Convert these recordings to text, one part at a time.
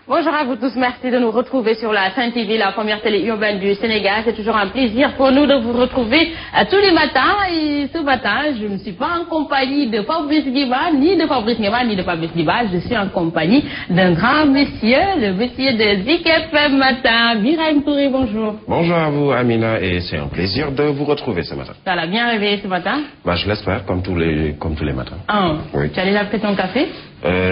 Bonjour à vous tous, merci de nous retrouver sur la Sen TV, la première télé urbaine du Sénégal. C'est toujours un plaisir pour nous de vous retrouver tous les matins. Et ce matin, je ne suis pas en compagnie de Fabrice Guiba, ni de Fabrice Guiba, ni de Fabrice Guiba. Je suis en compagnie d'un grand monsieur, le monsieur de Zik FM Matin. Birahim Touré, bonjour. Bonjour à vous, Amina, et c'est un plaisir de vous retrouver ce matin. Ça l'a bien réveillé ce matin? Bah, je l'espère, comme tous les matins. Ah, oui. Tu as déjà pris ton café?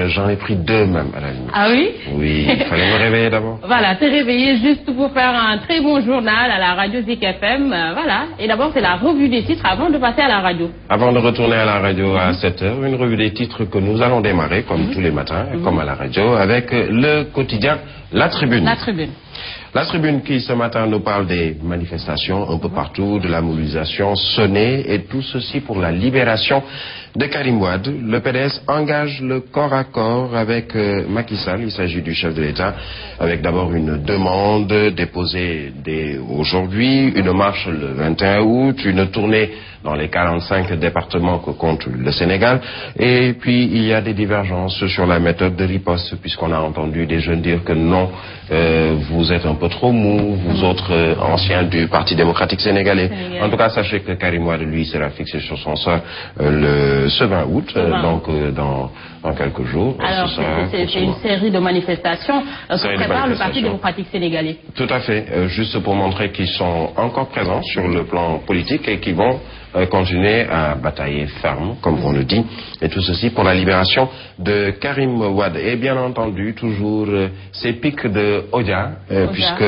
J'en ai pris 2 même à la limite. Ah oui? Oui, il fallait me réveiller d'abord. Voilà, t'es réveillé juste pour faire un très bon journal à la radio Zik FM. Voilà, et d'abord c'est la revue des titres avant de passer à la radio. Avant de retourner à la radio à 7h, une revue des titres que nous allons démarrer, comme tous les matins, comme à la radio, avec le quotidien La Tribune. La Tribune. La Tribune qui ce matin nous parle des manifestations un peu partout, de la mobilisation sonnée et tout ceci pour la libération de Karim Wade. Le PDS engage le corps à corps avec Macky Sall. Il s'agit du chef de l'État avec d'abord une demande déposée dès aujourd'hui, une marche le 21 août, une tournée dans les 45 départements que compte le Sénégal. Et puis il y a des divergences sur la méthode de riposte puisqu'on a entendu des jeunes dire que non, vous êtes un peu trop mou, vous autres anciens du Parti démocratique sénégalais. En tout cas, sachez que Karim Wade, lui, sera fixé sur son sort ce 20 août, donc dans quelques jours. Alors, c'est une série de manifestations que prépare le Parti démocratique sénégalais. Tout à fait, juste pour montrer qu'ils sont encore présents sur le plan politique et qu'ils vont continuer à batailler ferme, comme on le dit, et tout ceci pour la libération de Karim Wade. Et bien entendu, toujours ces pics de Odia, puisque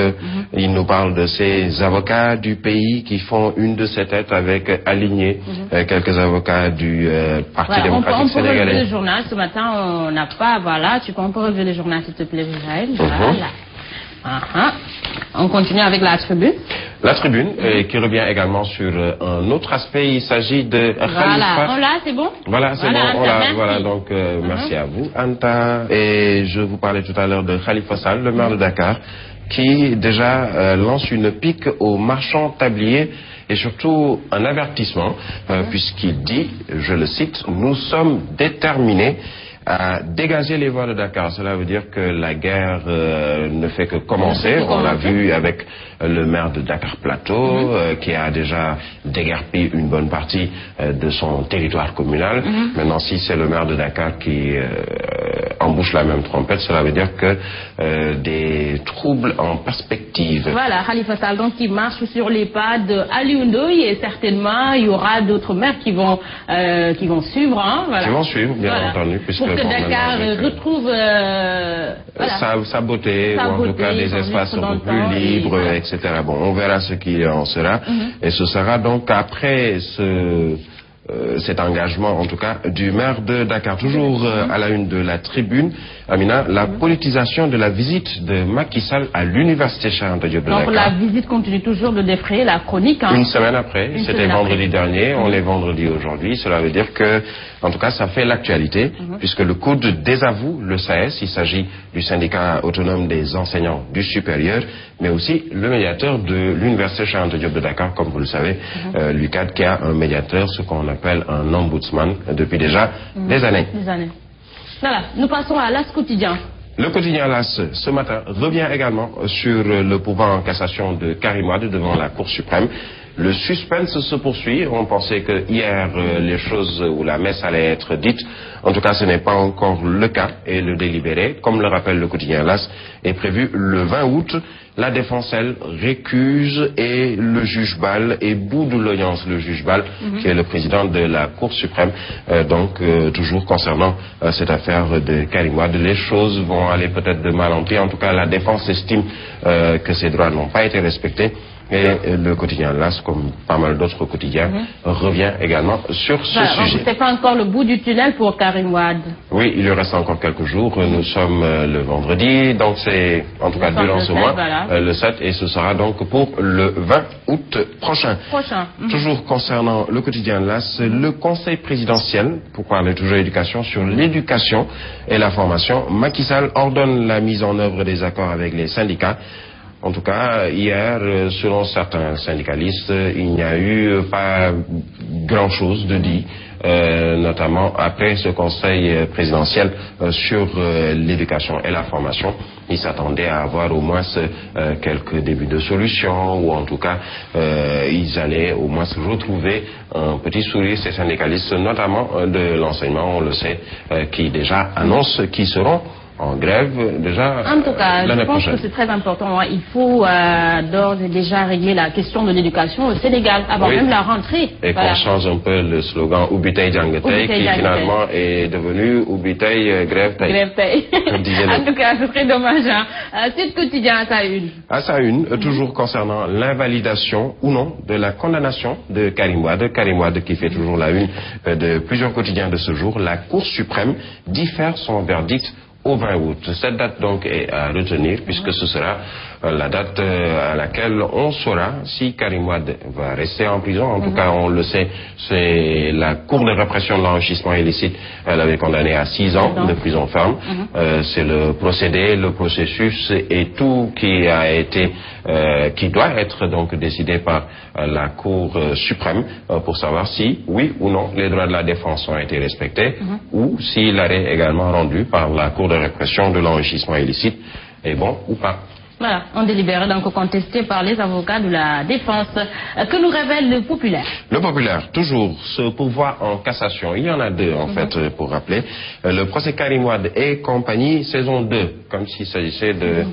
il nous parle de ces avocats du pays qui font une de ces têtes avec aligné quelques avocats du Parti démocratique sénégalais. On peut relever le journal, ce matin on n'a pas, voilà, on peut relever le journal s'il te plaît, Israël, voilà. On continue avec la Tribune. La Tribune, qui revient également sur un autre aspect, il s'agit de Khalifa. Voilà, on l'a, c'est bon? Voilà, c'est bon, on l'a, voilà, donc merci à vous, Anta. Et je vous parlais tout à l'heure de Khalifa Sall, le maire de Dakar, qui déjà lance une pique aux marchands tabliers et surtout un avertissement, puisqu'il dit, je le cite, « Nous sommes déterminés à dégager les voies de Dakar ». Cela veut dire que la guerre ne fait que commencer. On l'a vu avec le maire de Dakar Plateau, qui a déjà déguerpi une bonne partie de son territoire communal. Maintenant, si c'est le maire de Dakar qui embouche la même trompette, cela veut dire que des troubles en perspective. Voilà, Khalifa Sall donc qui marche sur les pas de Aliou Ndoye et certainement il y aura d'autres maires qui vont suivre. Hein, voilà. Qui vont suivre, bien entendu, puisque pour que Dakar retrouve sa beauté, ou en tout cas des espaces un peu plus libres, etc. Bon, on verra ce qu'il en sera. Et ce sera donc après cet engagement, en tout cas, du maire de Dakar. Toujours à la une de la Tribune, Amina, la politisation de la visite de Macky Sall à l'université Cheikh Anta Diop de Dakar. Donc la visite continue toujours de défrayer la chronique. Hein. Une semaine après, c'était vendredi dernier, on est vendredi aujourd'hui. Cela veut dire que, en tout cas, ça fait l'actualité, puisque le coude désavoue le SAES, il s'agit du syndicat autonome des enseignants du supérieur, mais aussi le médiateur de l'université Cheikh Anta Diop de Dakar, comme vous le savez, l'UCAD, qui a un médiateur, ce qu'on appelle un ombudsman, depuis déjà des années. Voilà, nous passons à l'As quotidien. Le quotidien LAS, ce matin, revient également sur le pouvoir en cassation de Karim Wade devant la Cour suprême. Le suspense se poursuit. On pensait que hier, les choses ou la messe allait être dite. En tout cas, ce n'est pas encore le cas. Et le délibéré, comme le rappelle le quotidien LAS, est prévu le 20 août. La défense, elle, récuse et le juge Ball et bout de l'audience le juge Ball, qui est le président de la Cour suprême. Donc, toujours concernant cette affaire de Karim Wade, les choses vont aller peut-être de mal en pire. En tout cas, la défense estime que ses droits n'ont pas été respectés. Et le quotidien LAS, comme pas mal d'autres quotidiens, revient également sur ce sujet. C'est pas encore le bout du tunnel pour Karim Wade. Oui, il lui reste encore quelques jours. Nous sommes le vendredi, donc c'est en tout cas durant ce mois, le 7, et ce sera donc pour le 20 août prochain. Toujours concernant le quotidien LAS, le conseil présidentiel, pour parler toujours éducation, sur l'éducation et la formation, Macky Sall ordonne la mise en œuvre des accords avec les syndicats. En tout cas, hier, selon certains syndicalistes, il n'y a eu pas grand-chose de dit notamment après ce conseil présidentiel sur l'éducation et la formation. Ils s'attendaient à avoir au moins quelques débuts de solutions, ou en tout cas, ils allaient au moins se retrouver un petit sourire, ces syndicalistes, notamment de l'enseignement, on le sait, qui déjà annoncent qu'ils seront en grève déjà. En tout cas, je pense que c'est très important. Il faut d'ores et déjà régler la question de l'éducation au Sénégal avant même la rentrée. Et qu'on change un peu le slogan Ubitei Djangetei, qui finalement est devenu Ubitei Grève Tay. Grève Tay. En tout cas, ce serait dommage. Sud Quotidien à sa une. À sa une, toujours concernant l'invalidation ou non de la condamnation de Karim Wade. Karim Wade qui fait toujours la une de plusieurs quotidiens de ce jour. La Cour suprême diffère son verdict au 20 août. Cette date donc est à retenir puisque ce sera la date à laquelle on saura si Karim Wade va rester en prison. En tout cas, on le sait, c'est la Cour de répression de l'enrichissement illicite. Elle avait condamné à 6 ans de prison ferme. C'est le procédé, le processus et tout qui a été, qui doit être donc décidé par la Cour suprême pour savoir si, oui ou non, les droits de la défense ont été respectés ou si l'arrêt également rendu par la Cour de répression de l'enrichissement illicite est bon ou pas. Voilà, on délibéré donc contesté par les avocats de la défense. Que nous révèle le populaire? Le populaire, toujours ce pourvoi en cassation. Il y en a deux en fait, pour rappeler. Le procès Karim Wade et compagnie, saison 2, comme s'il s'agissait de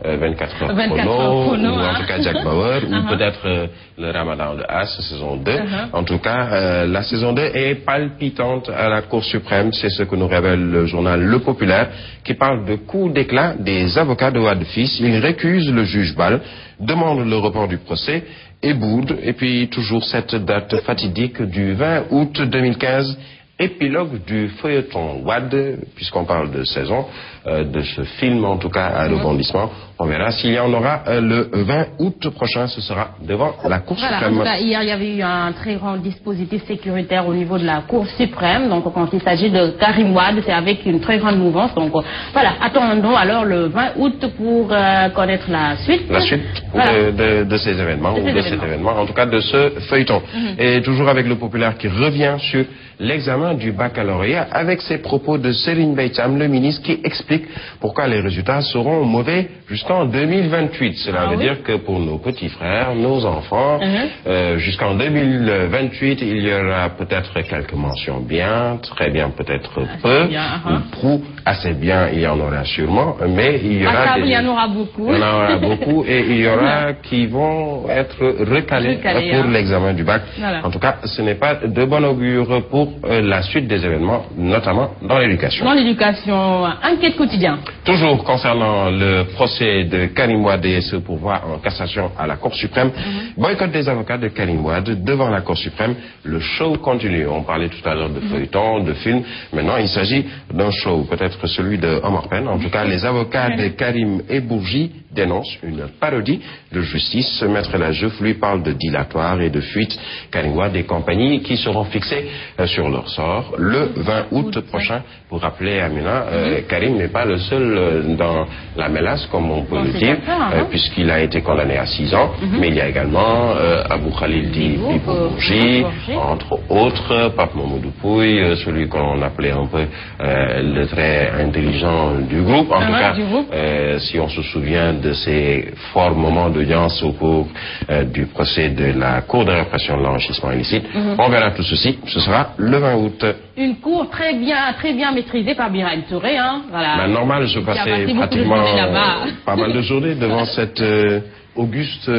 24 heures chrono, ou en tout cas Jack Bauer, ou peut-être le Ramadan de As, saison 2. En tout cas, la saison 2 est palpitante à la Cour suprême. C'est ce que nous révèle le journal Le Populaire, qui parle de coup d'éclat des avocats de Wade fils. Ils récusent le juge Bal, demandent le report du procès et boudent. Et puis toujours cette date fatidique du 20 août 2015. Épilogue du feuilleton Wade, puisqu'on parle de saison, de ce film en tout cas à rebondissement. On verra s'il y en aura le 20 août prochain, ce sera devant la Cour suprême. En tout cas, hier, il y avait eu un très grand dispositif sécuritaire au niveau de la Cour suprême. Donc, quand il s'agit de Karim Wade, c'est avec une très grande mouvance. Donc, voilà, attendons alors le 20 août pour connaître la suite. La suite de ces événements, ou de cet événement, en tout cas de ce feuilleton. Et toujours avec le populaire qui revient sur l'examen du baccalauréat avec ces propos de Serigne Mbaye Thiam, le ministre, qui explique pourquoi les résultats seront mauvais jusqu'en 2028. Cela veut dire que pour nos petits frères, nos enfants, jusqu'en 2028, il y aura peut-être quelques mentions bien, très bien peut-être peu, ou prou, assez bien, il y en aura sûrement, mais il y aura il y en aura beaucoup. Il y en aura beaucoup et il y aura qui vont être recalés pour l'examen du bac. En tout cas, ce n'est pas de bon augure pour la suite des événements, notamment dans l'éducation. Dans l'éducation, enquête quotidien. Toujours concernant le procès de Karim Wade et ce pourvoi en cassation à la Cour suprême, boycott des avocats de Karim Wade devant la Cour suprême, le show continue. On parlait tout à l'heure de feuilleton, de film, maintenant il s'agit d'un show, peut-être celui de Omar Pène. En tout cas, les avocats de Karim et Bourgi dénoncent une parodie de justice. Maître Lajeuf lui parle de dilatoire et de fuite. Karim Wade et compagnie qui seront fixés sur leur sort le 20 août prochain. Pour rappeler, Amina, Karim n'est pas le seul dans la mélasse, comme on peut le dire, puisqu'il a été condamné à 6 ans, mais il y a également Abou Khalil Bourgi, entre autres, Pape Mamadou Pouy, celui qu'on appelait un peu le très intelligent du groupe. En tout cas, si on se souvient de ces forts moments d'audience au cours du procès de la Cour de répression de l'enrichissement illicite, on verra tout ceci, ce sera le 20 août. Une cour très bien maîtrisée par Birahim Touré, hein. Voilà. Normal, je passais pratiquement pas mal de journées devant cette auguste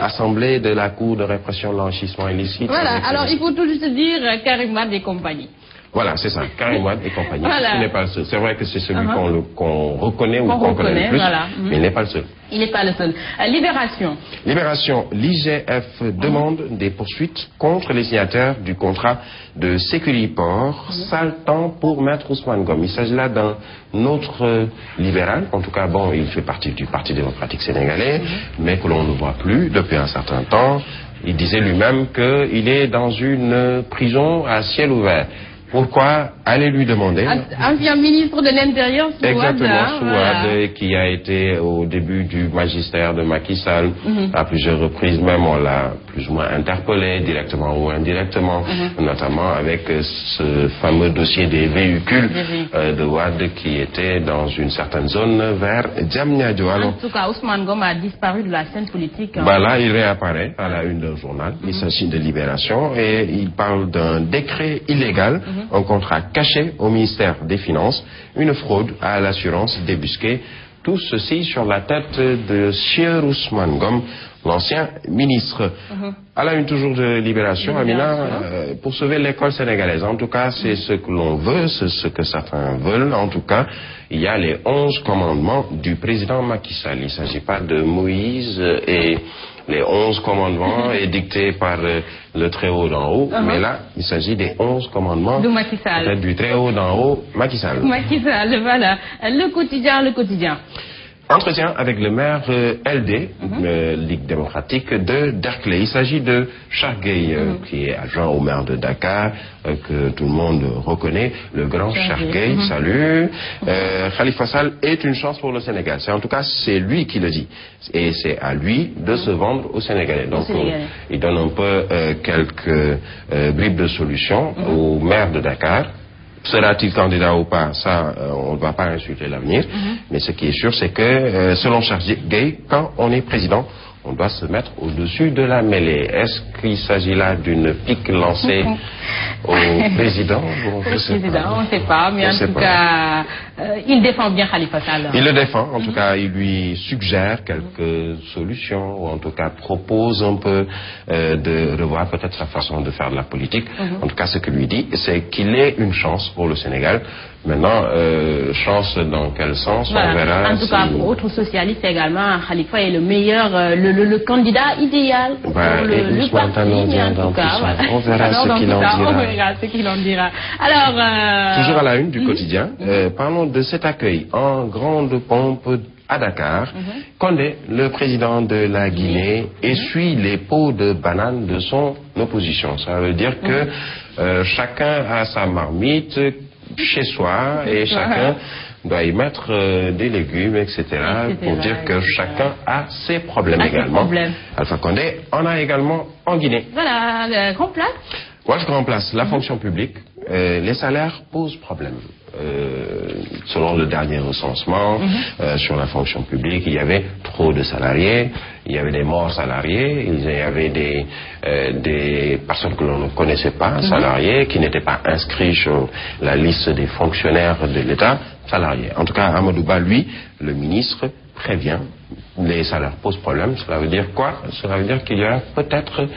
assemblée de la Cour de répression de l'enrichissement illicite. Voilà, alors il faut tout juste dire Karim Wade et compagnie. Voilà, c'est ça, Karim Wade et compagnie. Il n'est pas le seul. C'est vrai que c'est celui qu'on reconnaît ou qu'on connaît le plus, mais il n'est pas le seul. Il n'est pas le seul. Libération. Libération. L'IGF demande des poursuites contre les signataires du contrat de Sécuriport. Sale temps pour Maître Ousmane Ngom. Il s'agit là d'un autre libéral. En tout cas, bon, il fait partie du Parti démocratique sénégalais, mais que l'on ne voit plus depuis un certain temps. Il disait lui-même qu'il est dans une prison à ciel ouvert. Pourquoi? Allez lui demander. Ancien ministre de l'Intérieur, Souad. Exactement, Souad, qui a été au début du magistère de Macky Sall, à plusieurs reprises même, on l'a plus ou moins interpellé, directement ou indirectement, notamment avec ce fameux dossier des véhicules de Wade qui était dans une certaine zone vers Diamniadio. En tout cas, Ousmane Ngom a disparu de la scène politique. Bah là, il réapparaît à la une d'un journal. Il s'agit de Libération et il parle d'un décret illégal, un contrat caché au ministère des Finances, une fraude à l'assurance débusquée. Tout ceci sur la tête de Sieur Ousmane Ngom, l'ancien ministre. À la une toujours de Libération, Amina, pour sauver l'école sénégalaise. En tout cas, c'est ce que l'on veut, c'est ce que certains veulent. En tout cas, il y a les 11 commandements du président Macky Sall. Il ne s'agit pas de Moïse et les 11 commandements édictés par le Très-Haut d'en haut. Mais là, il s'agit des 11 commandements de Macky Sall. Du Très-Haut d'en haut, Macky Sall. Macky Sall, voilà. Le quotidien. Entretien avec le maire LD, Ligue démocratique de Derklé. Il s'agit de Chargueil, qui est adjoint au maire de Dakar, que tout le monde reconnaît. Le grand Chargueil, salut. Khalifa Sall est une chance pour le Sénégal. En tout cas, c'est lui qui le dit. Et c'est à lui de se vendre aux Sénégalais. Donc, il donne un peu quelques bribes de solutions au maire de Dakar. Sera-t-il candidat ou pas? Ça, on ne va pas insulter l'avenir. Mais ce qui est sûr, c'est que, selon Chargueil, quand on est président, on doit se mettre au-dessus de la mêlée. Est-ce qu'il s'agit là d'une pique lancée au président? On ne sait pas, mais en tout cas, il défend bien Khalifa Sall. Il le défend, en tout cas, il lui suggère quelques solutions, ou en tout cas propose un peu de revoir peut-être sa façon de faire de la politique. En tout cas, ce que lui dit, c'est qu'il est une chance pour le Sénégal. Maintenant, chance dans quel sens, on verra. En tout cas, pour autres socialistes également, Khalifa est le meilleur, le candidat idéal pour le parti. En tout cas, on verra ce qu'il en dira. Alors, toujours à la une du quotidien, parlons de cet accueil en grande pompe à Dakar. Condé, le président de la Guinée, essuie les pots de banane de son opposition. Ça veut dire que chacun a sa marmite chez soi et chacun doit y mettre des légumes, etc. pour dire que chacun a ses problèmes également. Alpha Condé en a également en Guinée. Voilà, grand place. Moi, je grand place. La fonction publique, les salaires posent problème. Selon le dernier recensement, sur la fonction publique, il y avait trop de salariés, il y avait des morts salariés, il y avait des personnes que l'on ne connaissait pas, salariés, qui n'étaient pas inscrits sur la liste des fonctionnaires de l'État, salariés. En tout cas, Amadou Ba, lui, le ministre, prévient, les salaires posent problème. Cela veut dire quoi? Cela veut dire qu'il y aura peut-être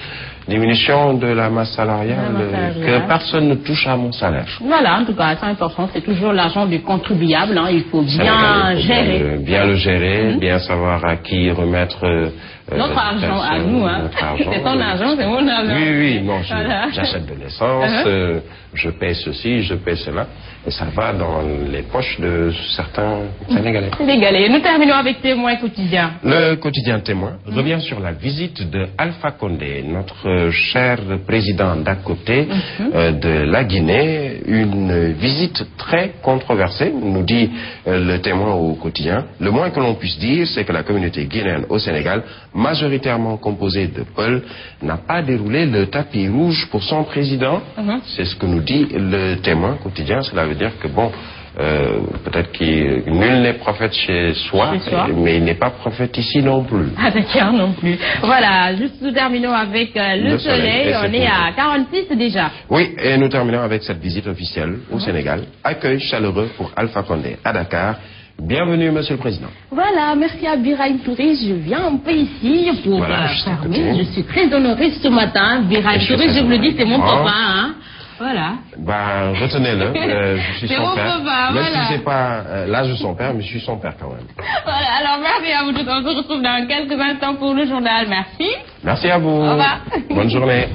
diminution de la masse salariale, que personne ne touche à mon salaire. Voilà, en tout cas, c'est important, c'est toujours l'argent du contribuable, hein, il faut bien gérer. Bien le gérer, bien savoir à qui remettre notre argent à nous, hein. C'est ton argent, c'est mon argent. Oui, non, j'achète de l'essence, je paie ceci, je paie cela, et ça va dans les poches de certains Sénégalais. Nous terminons avec Témoin quotidien. Le quotidien Témoin revient sur la visite de Alpha Condé, notre cher président d'à côté de la Guinée, une visite très controversée, nous dit le Témoin au quotidien. Le moins que l'on puisse dire, c'est que la communauté guinéenne au Sénégal, majoritairement composée de Peuls, n'a pas déroulé le tapis rouge pour son président. C'est ce que nous dit le Témoin quotidien. Cela veut dire que bon, peut-être que nul n'est prophète chez soi, mais il n'est pas prophète ici non plus. Ah d'accord, non plus. Voilà, juste nous terminons avec le soleil. On est à 46 déjà. Oui, et nous terminons avec cette visite officielle au Sénégal. Accueil chaleureux pour Alpha Condé à Dakar. Bienvenue, Monsieur le Président. Voilà, merci à Birahim Touré. Je viens un peu ici pour fermer. Je suis très honorée ce matin. Birahim Touré, je vous le dis, c'est mon papa, hein. Voilà. Ben, retenez-le, je suis son père. Papa, même voilà. si c'est pas l'âge de son père, mais je suis son père quand même. Voilà, alors merci à vous tous. On se retrouve dans quelques instants pour le journal. Merci. Merci à vous. Au revoir. Bonne journée.